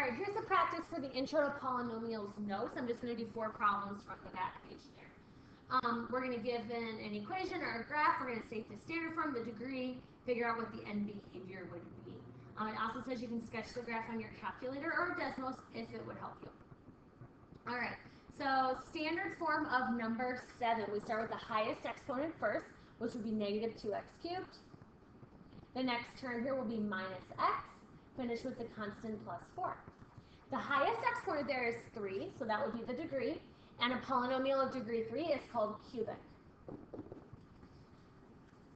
All right, here's a practice for the Intro to Polynomials notes. I'm just going to do 4 problems from the back page there. We're going to give an equation or a graph. We're going to state the standard form, the degree, figure out what the end behavior would be. It also says you can sketch the graph on your calculator or Desmos if it would help you. All right, so standard form of number 7. We start with the highest exponent first, which would be negative 2x cubed. The next term here will be minus x. Finish with the constant plus 4. The highest exponent there is 3, so that would be the degree. And a polynomial of degree 3 is called cubic.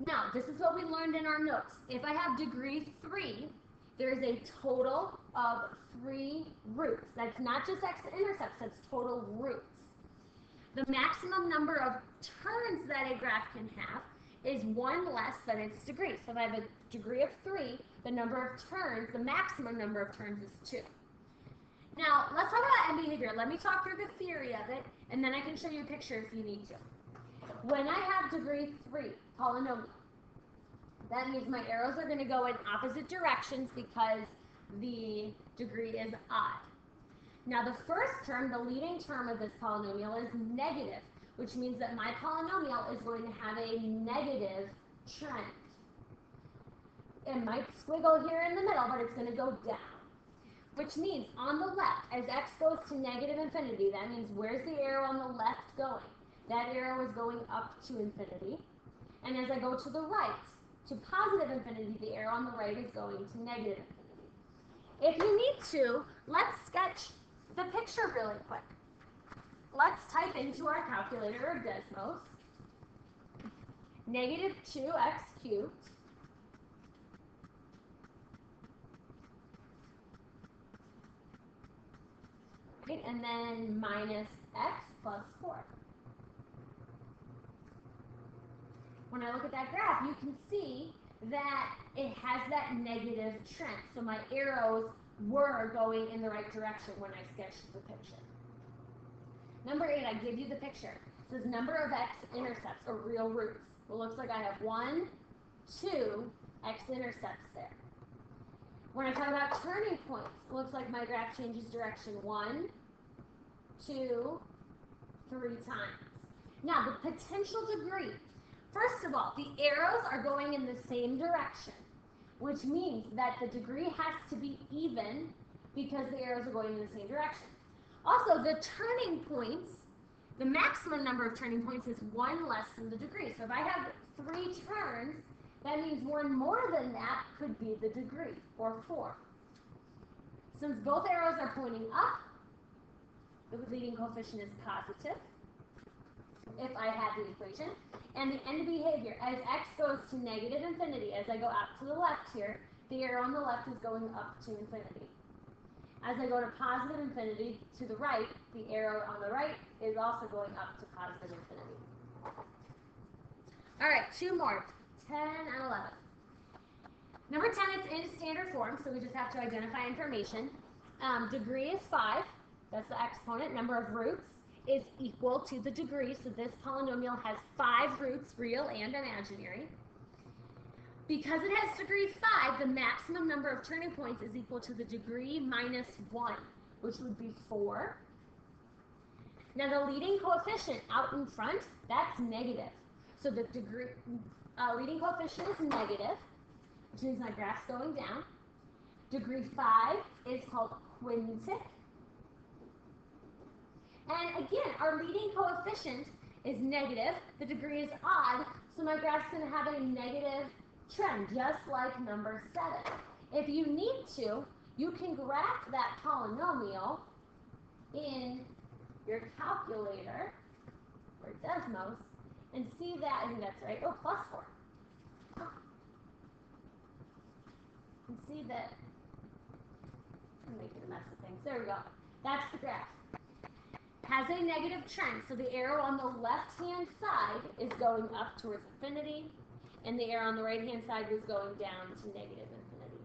Now, this is what we learned in our notes. If I have degree 3, there is a total of 3 roots. That's not just x-intercepts, that's total roots. The maximum number of turns that a graph can have is 1 less than its degree. So if I have a degree of 3, the number of turns, the maximum number of turns is 2. Now, let's talk about end behavior. Let me talk through the theory of it, and then I can show you a picture if you need to. When I have degree 3 polynomial, that means my arrows are going to go in opposite directions because the degree is odd. Now, the first term, the leading term of this polynomial is negative, which means that my polynomial is going to have a negative trend. It might squiggle here in the middle, but it's going to go down. Which means on the left, as x goes to negative infinity, that means where's the arrow on the left going? That arrow is going up to infinity. And as I go to the right, to positive infinity, the arrow on the right is going to negative infinity. If you need to, let's sketch the picture really quick. Let's type into our calculator of Desmos negative 2x cubed and then minus x plus 4. When I look at that graph, you can see that it has that negative trend. So my arrows were going in the right direction when I sketched the picture. Number 8, I give you the picture. It says number of x-intercepts, or real roots. It looks like I have 1, 2 x-intercepts there. When I talk about turning points, it looks like my graph changes direction 1, 2, 3 times. Now, the potential degree. First of all, the arrows are going in the same direction, which means that the degree has to be even because the arrows are going in the same direction. Also, the turning points, the maximum number of turning points is 1 less than the degree. So if I have 3 turns, that means 1 more than that could be the degree, or 4. Since both arrows are pointing up, the leading coefficient is positive, if I had the equation. And the end behavior, as x goes to negative infinity, as I go out to the left here, the arrow on the left is going up to infinity. As I go to positive infinity to the right, the arrow on the right is also going up to positive infinity. All right, 2 more, 10 and 11. Number 10 is in standard form, so we just have to identify information. Degree is 5, that's the exponent. Number of roots is equal to the degree, so this polynomial has 5 roots, real and imaginary. Because it has degree 5, the maximum number of turning points is equal to the degree minus 1, which would be 4. Now the leading coefficient out in front, that's negative. So the degree leading coefficient is negative, which means my graph's going down. Degree 5 is called quintic. And again, our leading coefficient is negative. The degree is odd, so my graph's going to have a negative trend, just like number 7. If you need to, you can graph that polynomial in your calculator, or Desmos, and see that, I think that's right, oh, plus 4. And see that, I'm making a mess of things. There we go. That's the graph. Has a negative trend, so the arrow on the left-hand side is going up towards infinity, and the arrow on the right-hand side is going down to negative infinity.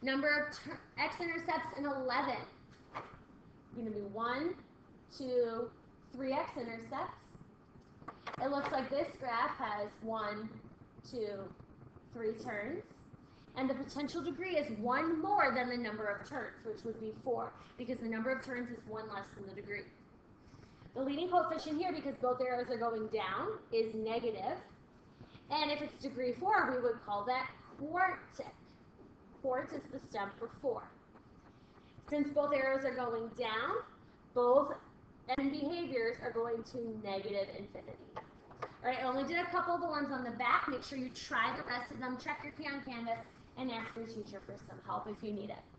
Number of x-intercepts in 11. Going to be 1, 2, 3 x-intercepts. It looks like this graph has 1, 2, 3 turns. And the potential degree is 1 more than the number of turns, which would be 4, because the number of turns is 1 less than the degree. The leading coefficient here, because both arrows are going down, is negative. And if it's degree 4, we would call that quartic. Quart is the stem for 4. Since both arrows are going down, both end behaviors are going to negative infinity. All right, I only did a couple of the ones on the back. Make sure you try the rest of them. Check your key on Canvas and ask your teacher for some help if you need it.